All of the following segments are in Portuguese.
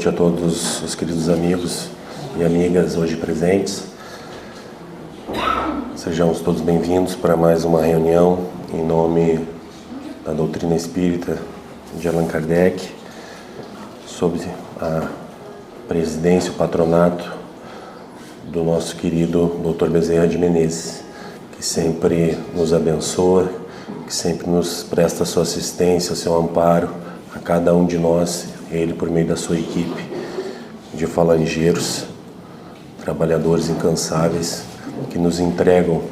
noite a todos os queridos amigos e amigas hoje presentes. Sejamos todos bem-vindos para mais uma reunião em nome da doutrina espírita de Allan Kardec, sob a presidência e o patronato do nosso querido Dr. Bezerra de Menezes, que sempre nos abençoa, que sempre nos presta a sua assistência, o seu amparo a cada um de nós, ele por meio da sua equipe de falangeiros, trabalhadores incansáveis, que nos entregam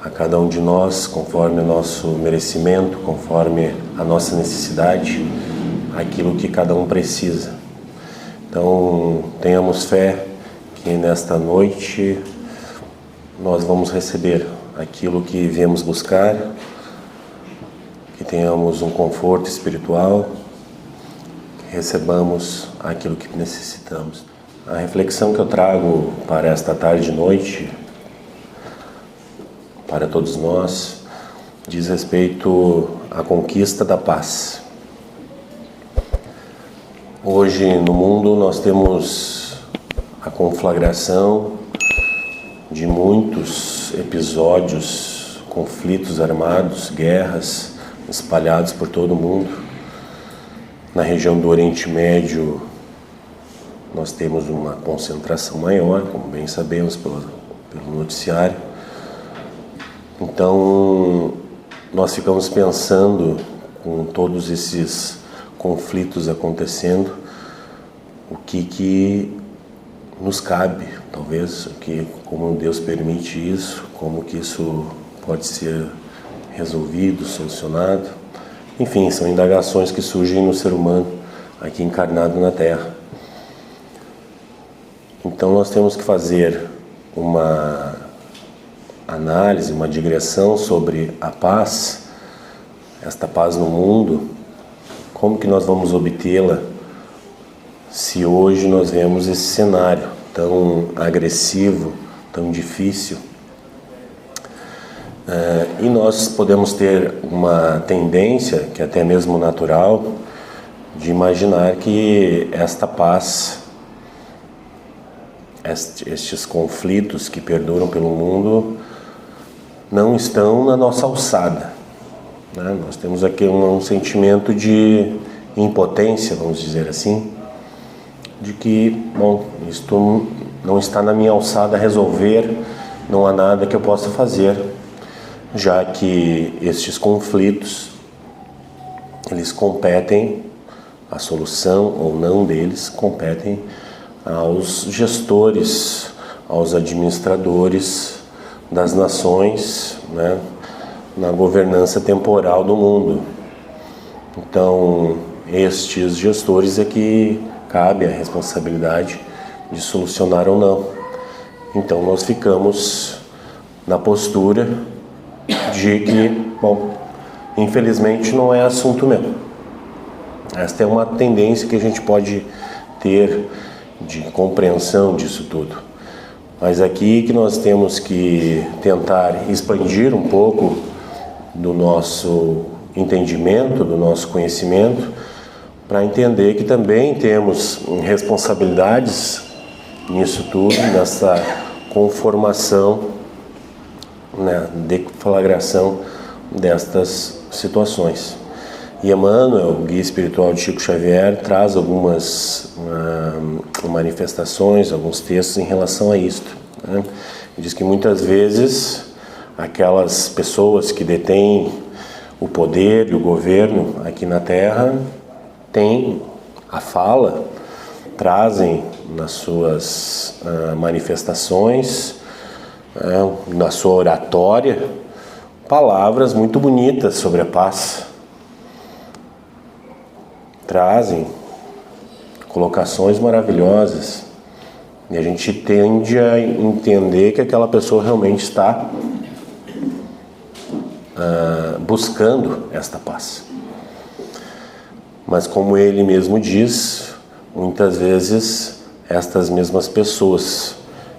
a cada um de nós, conforme o nosso merecimento, conforme a nossa necessidade, aquilo que cada um precisa. Então, tenhamos fé que nesta noite nós vamos receber aquilo que viemos buscar, que tenhamos um conforto espiritual, que recebamos aquilo que necessitamos. A reflexão que eu trago para esta tarde e noite, para todos nós, diz respeito à conquista da paz. Hoje no mundo nós temos a conflagração de muitos episódios, conflitos armados, guerras espalhados por todo o mundo. Na região do Oriente Médio nós temos uma concentração maior, como bem sabemos pelo noticiário. Então nós ficamos pensando, com todos esses conflitos acontecendo, o que nos cabe, talvez, como Deus permite isso, como que isso pode ser resolvido, solucionado. Enfim, são indagações que surgem no ser humano aqui encarnado na Terra. Então nós temos que fazer uma análise, uma digressão sobre a paz, esta paz no mundo, como que nós vamos obtê-la se hoje nós vemos esse cenário tão agressivo, tão difícil. E nós podemos ter uma tendência, que é até mesmo natural, de imaginar que esta paz, estes conflitos que perduram pelo mundo, não estão na nossa alçada, né? Nós temos aqui um sentimento de impotência, vamos dizer assim, de que, bom, isto não está na minha alçada resolver, não há nada que eu possa fazer, já que estes conflitos, eles competem, a solução ou não deles competem aos gestores, aos administradores das nações, né, na governança temporal do mundo. Então, estes gestores é que cabe a responsabilidade de solucionar ou não. Então, nós ficamos na postura de que, bom, infelizmente não é assunto meu. Esta é uma tendência que a gente pode ter de compreensão disso tudo. Mas aqui que nós temos que tentar expandir um pouco do nosso entendimento, do nosso conhecimento, para entender que também temos responsabilidades nisso tudo, nessa conformação, né, deflagração destas situações. E Emmanuel, o guia espiritual de Chico Xavier, traz algumas manifestações, alguns textos em relação a isto, né? Ele diz que muitas vezes aquelas pessoas que detêm o poder e o governo aqui na Terra têm a fala, trazem nas suas manifestações, na sua oratória, palavras muito bonitas sobre a paz. Trazem colocações maravilhosas e a gente tende a entender que aquela pessoa realmente está buscando esta paz. Mas como ele mesmo diz, muitas vezes estas mesmas pessoas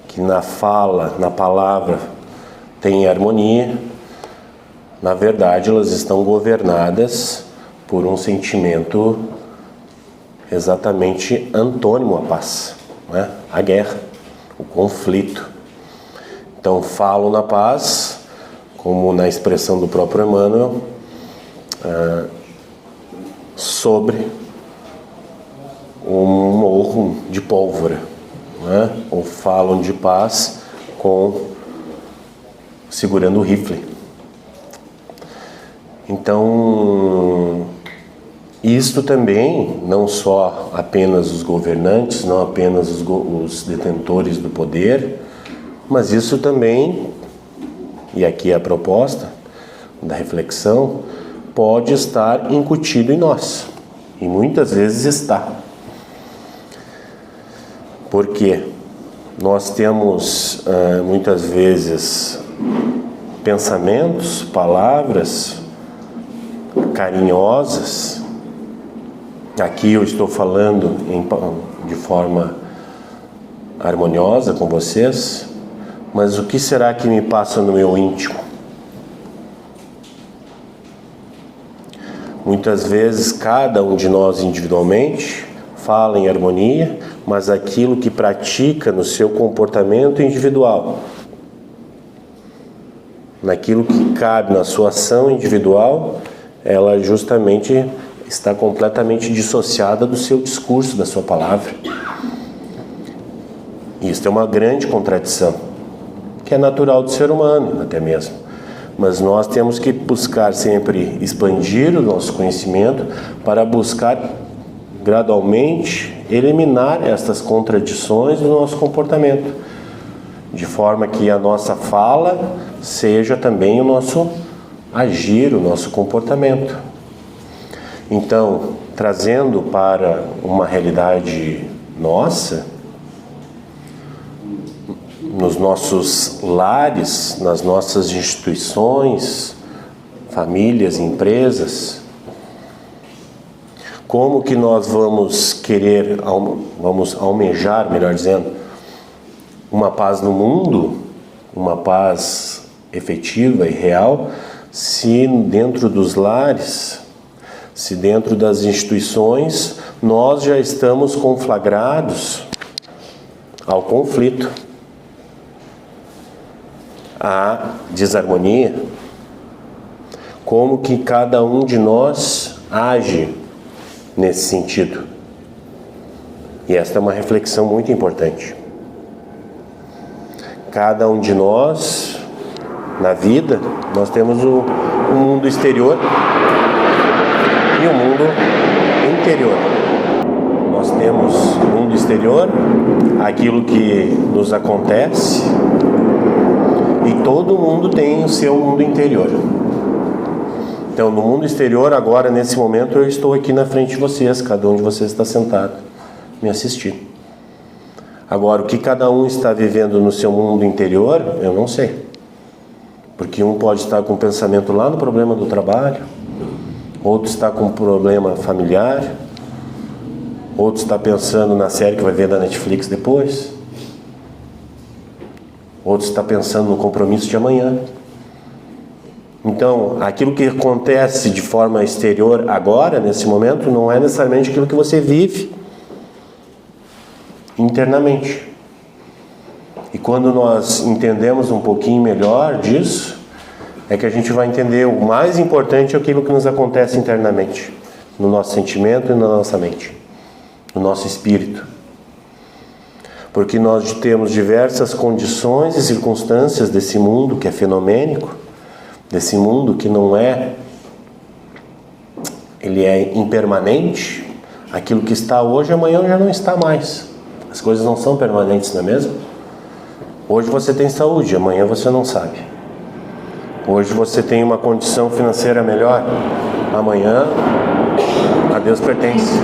que na fala, na palavra, têm harmonia, na verdade elas estão governadas por um sentimento exatamente antônimo à paz, né? A guerra, o conflito. Então, falo na paz, como na expressão do próprio Emmanuel, sobre um morro de pólvora, né? Ou falam de paz segurando o rifle. Então, isto também, não só apenas os governantes, não apenas os detentores do poder, mas isso também, e aqui é a proposta da reflexão, pode estar incutido em nós, e muitas vezes está. Porque nós temos muitas vezes pensamentos, palavras carinhosas. Aqui eu estou falando de forma harmoniosa com vocês, mas o que será que me passa no meu íntimo? Muitas vezes cada um de nós individualmente fala em harmonia, mas aquilo que pratica no seu comportamento individual, naquilo que cabe na sua ação individual, ela justamente está completamente dissociada do seu discurso, da sua palavra. Isso é uma grande contradição, que é natural do ser humano, até mesmo. Mas nós temos que buscar sempre expandir o nosso conhecimento para buscar gradualmente eliminar estas contradições do nosso comportamento, de forma que a nossa fala seja também o nosso agir, o nosso comportamento. Então, trazendo para uma realidade nossa, nos nossos lares, nas nossas instituições, famílias, empresas, como que nós vamos vamos almejar, melhor dizendo, uma paz no mundo, uma paz efetiva e real, se dentro dos lares, se dentro das instituições, nós já estamos conflagrados ao conflito, à desarmonia, como que cada um de nós age nesse sentido. E esta é uma reflexão muito importante. Cada um de nós, na vida, nós temos o mundo exterior e o mundo interior. Nós temos o mundo exterior, aquilo que nos acontece, e todo mundo tem o seu mundo interior. Então, no mundo exterior, agora, nesse momento, eu estou aqui na frente de vocês, cada um de vocês está sentado, me assistindo. Agora, o que cada um está vivendo no seu mundo interior, eu não sei. Porque um pode estar com um pensamento lá no problema do trabalho, outro está com um problema familiar, outro está pensando na série que vai ver da Netflix depois, outro está pensando no compromisso de amanhã. Então, aquilo que acontece de forma exterior agora, nesse momento, não é necessariamente aquilo que você vive internamente. E quando nós entendemos um pouquinho melhor disso, é que a gente vai entender o mais importante é aquilo que nos acontece internamente, no nosso sentimento e na nossa mente, no nosso espírito. Porque nós temos diversas condições e circunstâncias desse mundo que é fenomênico, desse mundo que não é, ele é impermanente. Aquilo que está hoje, amanhã já não está mais. As coisas não são permanentes, não é mesmo? Hoje você tem saúde, amanhã você não sabe. Hoje você tem uma condição financeira melhor, amanhã a Deus pertence.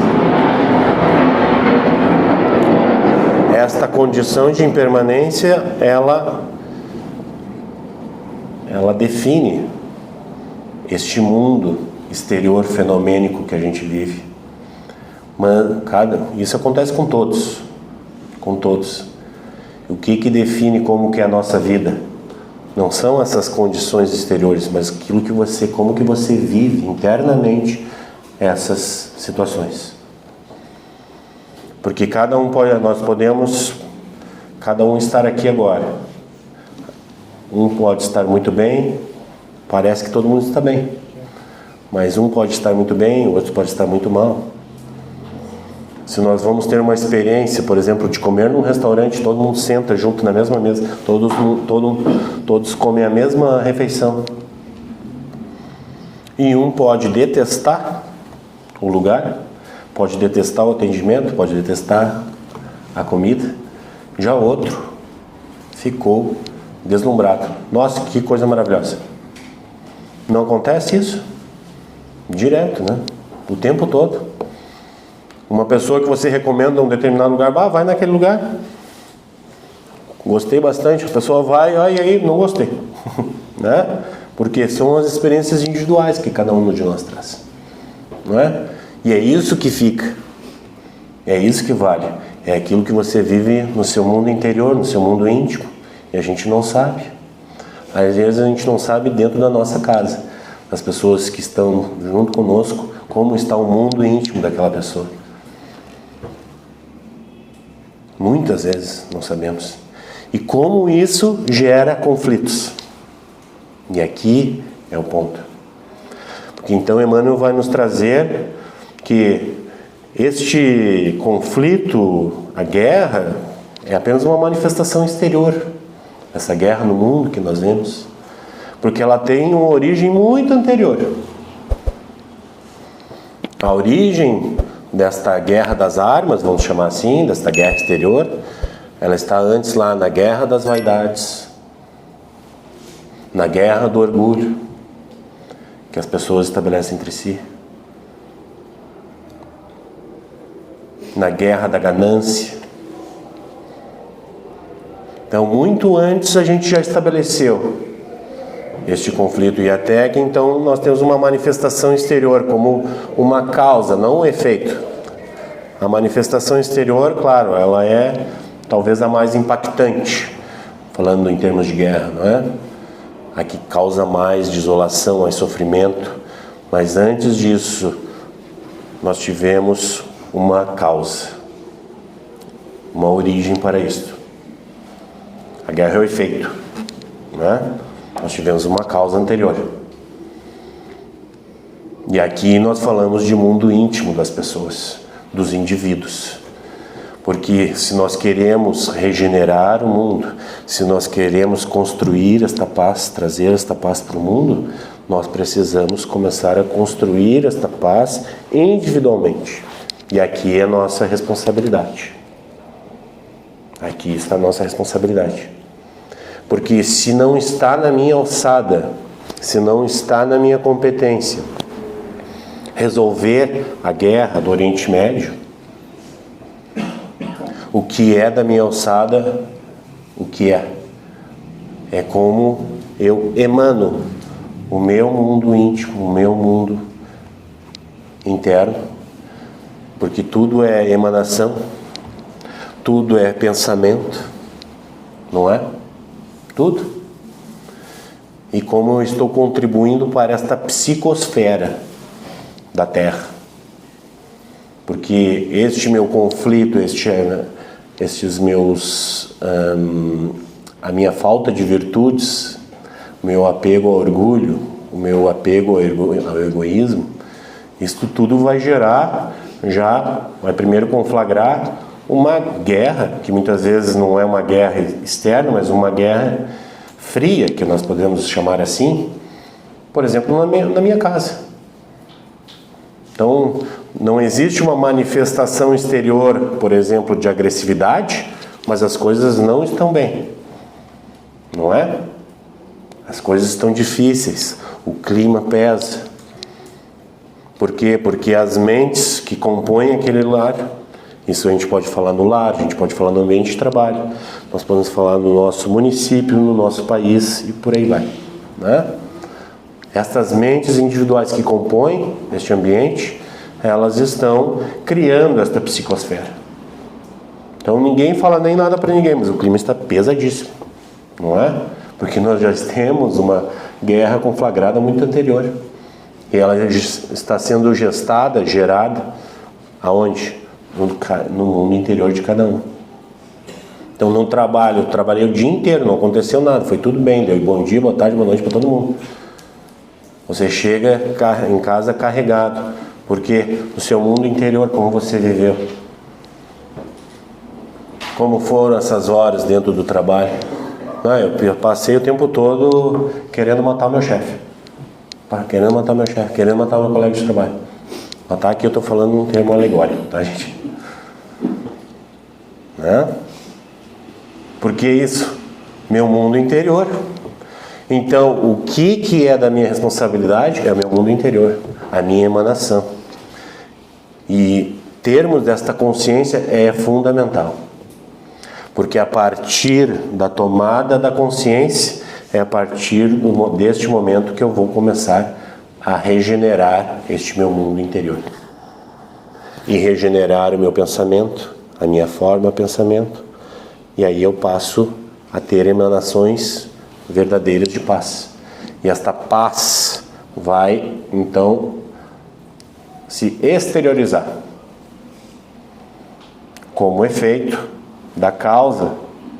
Esta condição de impermanência, ela define este mundo exterior fenomênico que a gente vive. Mas isso acontece com todos. Com todos. O que define como que é a nossa vida? Não são essas condições exteriores, mas como que você vive internamente essas situações. Porque nós podemos, cada um estar aqui agora. Um pode estar muito bem, parece que todo mundo está bem. Mas um pode estar muito bem, o outro pode estar muito mal. Se nós vamos ter uma experiência, por exemplo, de comer num restaurante, todo mundo senta junto na mesma mesa, todos comem a mesma refeição. E um pode detestar o lugar, pode detestar o atendimento, pode detestar a comida. Já outro ficou deslumbrado. Nossa, que coisa maravilhosa. Não acontece isso? Direto, né? O tempo todo. Uma pessoa que você recomenda um determinado lugar, vai naquele lugar. Gostei bastante. A pessoa vai, e aí, não gostei. Né? Porque são as experiências individuais que cada um de nós traz. Não é? E é isso que fica. É isso que vale. É aquilo que você vive no seu mundo interior, no seu mundo íntimo. E a gente não sabe. Às vezes a gente não sabe dentro da nossa casa. As pessoas que estão junto conosco, como está o mundo íntimo daquela pessoa. Muitas vezes não sabemos. E como isso gera conflitos. E aqui é o ponto. Porque então Emmanuel vai nos trazer que este conflito, a guerra, é apenas uma manifestação exterior. Essa guerra no mundo que nós vemos. Porque ela tem uma origem muito anterior. A origem desta guerra das armas, vamos chamar assim, desta guerra exterior, ela está antes lá na guerra das vaidades, na guerra do orgulho, que as pessoas estabelecem entre si, na guerra da ganância. Então, muito antes a gente já estabeleceu este conflito, e até que então nós temos uma manifestação exterior como uma causa, não um efeito. A manifestação exterior, claro, ela é talvez a mais impactante, falando em termos de guerra, não é? A que causa mais desolação, mais sofrimento, mas antes disso nós tivemos uma causa, uma origem para isto. A guerra é o efeito, não é? Nós tivemos uma causa anterior. E aqui nós falamos de mundo íntimo das pessoas, dos indivíduos. Porque se nós queremos regenerar o mundo, se nós queremos construir esta paz, trazer esta paz para o mundo, nós precisamos começar a construir esta paz individualmente. E aqui é a nossa responsabilidade. Aqui está a nossa responsabilidade. Porque se não está na minha alçada, se não está na minha competência resolver a guerra do Oriente Médio, o que é da minha alçada, o que é? É como eu emano o meu mundo íntimo, o meu mundo interno, porque tudo é emanação, tudo é pensamento, não é? Tudo. E como eu estou contribuindo para esta psicosfera da Terra. Porque este meu conflito, estes meus... a minha falta de virtudes, o meu apego ao orgulho, o meu apego ao egoísmo, isto tudo vai gerar, vai primeiro conflagrar uma guerra, que muitas vezes não é uma guerra externa, mas uma guerra fria, que nós podemos chamar assim, por exemplo, na minha casa. Então, não existe uma manifestação exterior, por exemplo, de agressividade, mas as coisas não estão bem, não é? As coisas estão difíceis, o clima pesa. Por quê? Porque as mentes que compõem aquele lar, isso a gente pode falar no lar, a gente pode falar no ambiente de trabalho, nós podemos falar no nosso município, no nosso país e por aí vai, né? Estas mentes individuais que compõem este ambiente, elas estão criando esta psicosfera. Então ninguém fala nem nada para ninguém, mas o clima está pesadíssimo, não é? Porque nós já temos uma guerra conflagrada muito anterior. E ela está sendo gestada, gerada, aonde? no mundo interior de cada um. Então não trabalho, trabalhei o dia inteiro, não aconteceu nada, foi tudo bem, deu bom dia, boa tarde, boa noite para todo mundo. Você chega em casa carregado, porque no seu mundo interior, como você viveu? Como foram essas horas dentro do trabalho? Eu passei o tempo todo querendo matar o meu chefe. Querendo matar o meu chefe, querendo matar o meu colega de trabalho. Matar aqui eu estou falando um termo alegórico, tá, gente? Né? Por que isso? Meu mundo interior. Então, o que é da minha responsabilidade? É o meu mundo interior, a minha emanação. E termos desta consciência é fundamental. Porque a partir da tomada da consciência, é a partir deste momento que eu vou começar a regenerar este meu mundo interior. E regenerar o meu pensamento, a minha forma de pensamento. E aí eu passo a ter emanações verdadeiras de paz. E esta paz vai, então, se exteriorizar como efeito da causa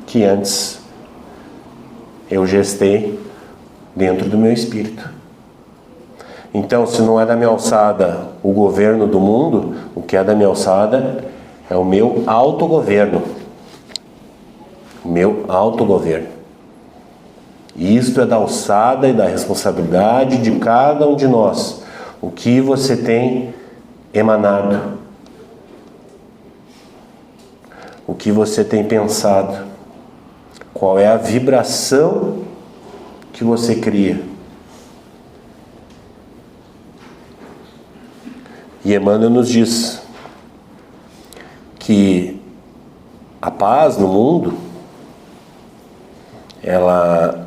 que antes eu gestei dentro do meu espírito. Então, se não é da minha alçada o governo do mundo, o que é da minha alçada é o meu autogoverno. O meu autogoverno. E isto é da alçada e da responsabilidade de cada um de nós. O que você tem emanado? O que você tem pensado? Qual é a vibração que você cria? E Emmanuel nos diz que a paz no mundo,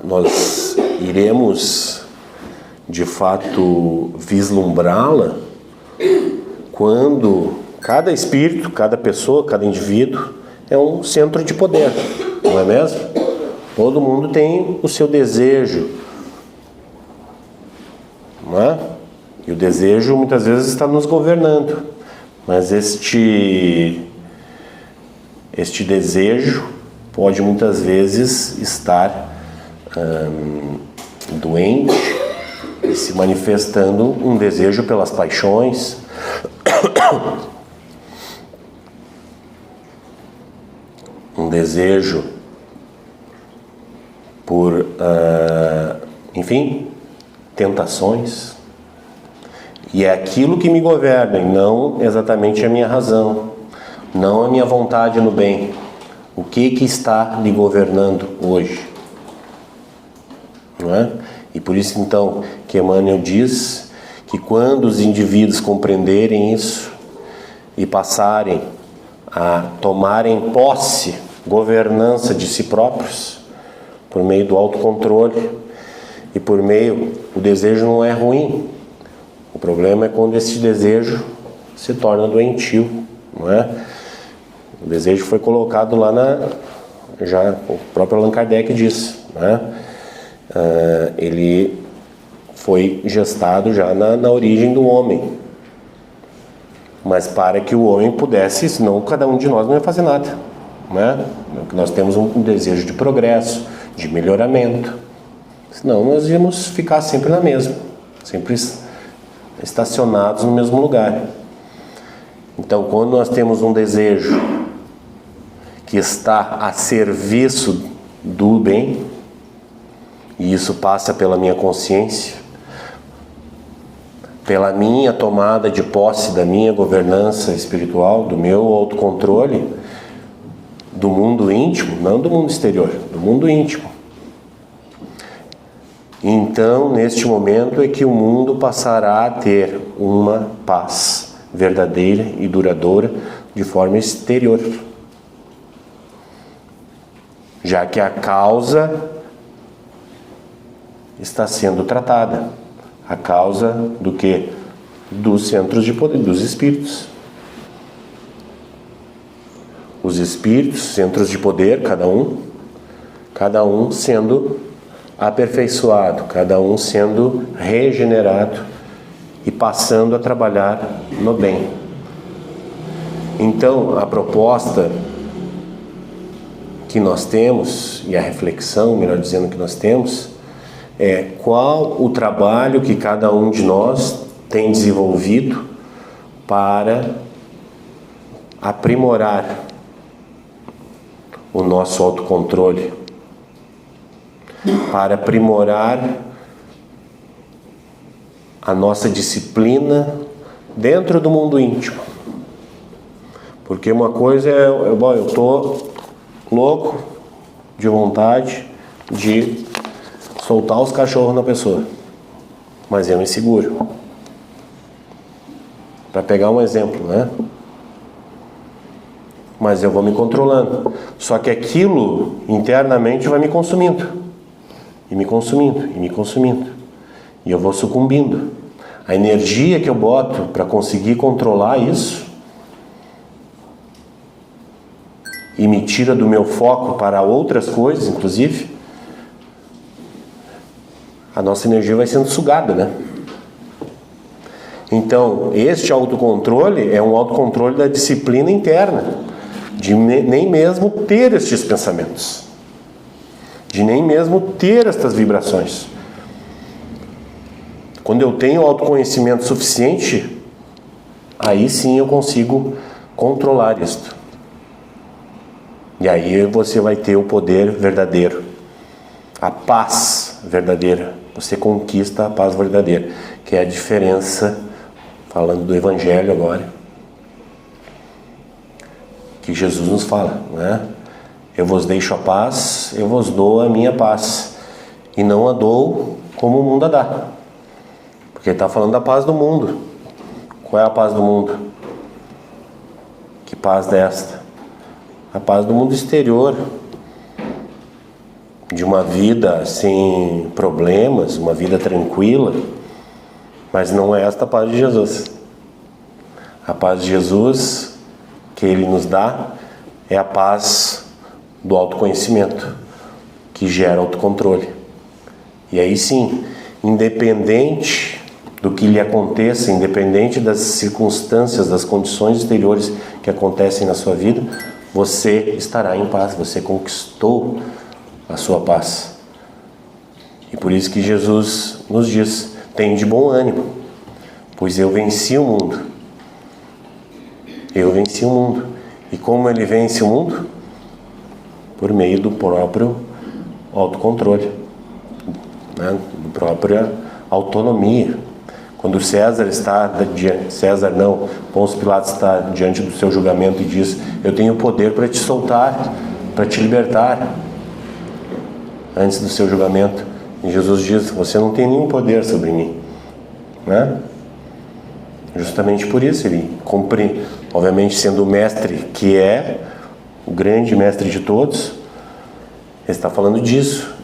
nós iremos de fato vislumbrá-la quando cada espírito, cada pessoa, cada indivíduo é um centro de poder, não é mesmo? Todo mundo tem o seu desejo, não é? E o desejo muitas vezes está nos governando, mas este desejo pode muitas vezes estar doente e se manifestando um desejo pelas paixões, um desejo por, enfim, tentações. E é aquilo que me governa, e não exatamente a minha razão, não a minha vontade no bem. O que está me governando hoje? Não é? E por isso, então, que Emmanuel diz que quando os indivíduos compreenderem isso e passarem a tomarem posse, governança de si próprios, por meio do autocontrole e por meio... O desejo não é ruim. O problema é quando esse desejo se torna doentio, não é? O desejo foi colocado lá já o próprio Allan Kardec disse, né? Ele foi gestado já na origem do homem. Mas para que o homem pudesse, senão cada um de nós não ia fazer nada, né? Nós temos um desejo de progresso, de melhoramento. Senão nós íamos ficar sempre na mesma, sempre estacionados no mesmo lugar. Então, quando nós temos um desejo que está a serviço do bem, e isso passa pela minha consciência, pela minha tomada de posse da minha governança espiritual, do meu autocontrole, do mundo íntimo, não do mundo exterior, do mundo íntimo. Então, neste momento é que o mundo passará a ter uma paz verdadeira e duradoura de forma exterior. Já que a causa está sendo tratada. A causa do quê? Dos centros de poder, dos espíritos. Os espíritos, centros de poder, cada um sendo aperfeiçoado, cada um sendo regenerado e passando a trabalhar no bem. Então, a proposta que nós temos, e a reflexão, melhor dizendo, que nós temos, é qual o trabalho que cada um de nós tem desenvolvido para aprimorar o nosso autocontrole, para aprimorar a nossa disciplina dentro do mundo íntimo. Porque uma coisa é, bom, eu estou louco de vontade de soltar os cachorros na pessoa, mas eu me seguro. Para pegar um exemplo, né? Mas eu vou me controlando. Só que aquilo internamente vai me consumindo. E me consumindo, e me consumindo. E eu vou sucumbindo. A energia que eu boto para conseguir controlar isso e me tira do meu foco para outras coisas, inclusive, a nossa energia vai sendo sugada, né? Então, este autocontrole é um autocontrole da disciplina interna, de nem mesmo ter estes pensamentos, de nem mesmo ter estas vibrações. Quando eu tenho autoconhecimento suficiente, aí sim eu consigo controlar isto. E aí você vai ter o poder verdadeiro, a paz verdadeira. Você conquista a paz verdadeira, que é a diferença, falando do Evangelho agora, que Jesus nos fala, né? Eu vos deixo a paz, eu vos dou a minha paz, e não a dou como o mundo a dá. Porque ele está falando da paz do mundo. Qual é a paz do mundo? Que paz desta? A paz do mundo exterior, de uma vida sem problemas, uma vida tranquila, mas não é esta a paz de Jesus. A paz de Jesus que Ele nos dá é a paz do autoconhecimento, que gera autocontrole. E aí sim, independente do que lhe aconteça, independente das circunstâncias, das condições exteriores que acontecem na sua vida, você estará em paz, você conquistou a sua paz. E por isso que Jesus nos diz: tem de bom ânimo, pois eu venci o mundo. Eu venci o mundo. E como ele vence o mundo? Por meio do próprio autocontrole, né? Da própria autonomia. Quando César está diante, Pôncio Pilatos está diante do seu julgamento e diz: eu tenho poder para te soltar, para te libertar, antes do seu julgamento. E Jesus diz: você não tem nenhum poder sobre mim, né? Justamente por isso ele cumpre, obviamente sendo o mestre que é, o grande mestre de todos, ele está falando disso.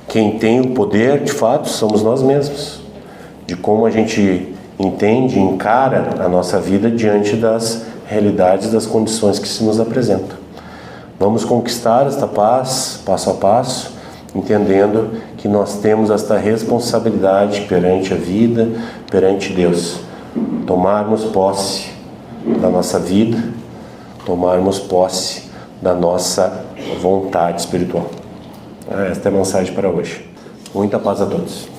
Quem tem o poder, de fato, somos nós mesmos. De como a gente entende, encara a nossa vida diante das realidades, das condições que se nos apresentam. Vamos conquistar esta paz, passo a passo, entendendo que nós temos esta responsabilidade perante a vida, perante Deus. Tomarmos posse da nossa vida, tomarmos posse da nossa vontade espiritual. Esta é a mensagem para hoje. Muita paz a todos.